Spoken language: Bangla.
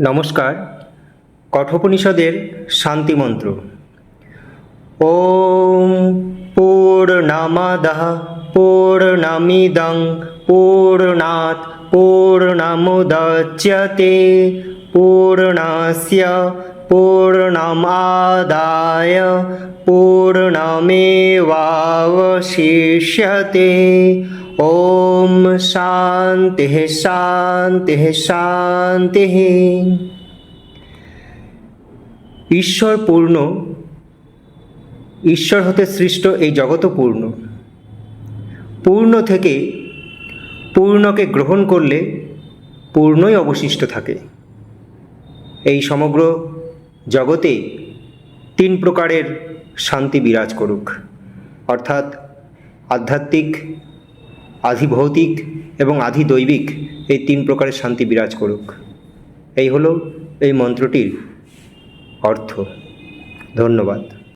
নমস্কার। কঠোপনিষদের শান্তি মন্ত্র। ওম পূর্ণমাদঃ পূর্ণমিদং পূর্ণাৎ পূর্ণমুদচ্যতে পূর্ণস্য পূর্ণমাদায় পূর্ণমেবাবশিষ্যতে। ওম শান্তি শান্তি শান্তি। ঈশ্বর পূর্ণ, ঈশ্বর হতে সৃষ্ট এই জগৎ পূর্ণ। পূর্ণ থেকে পূর্ণকে গ্রহণ করলে পূর্ণই অবশিষ্ট থাকে। এই সমগ্র জগতে তিন প্রকারের শান্তি বিরাজ করুক, অর্থাৎ আধ্যাত্মিক, আধিভৌতিক এবং আধিদৈবিক, এই তিন প্রকারের শান্তি বিরাজ করুক। এই হলো এই মন্ত্রটির অর্থ। ধন্যবাদ।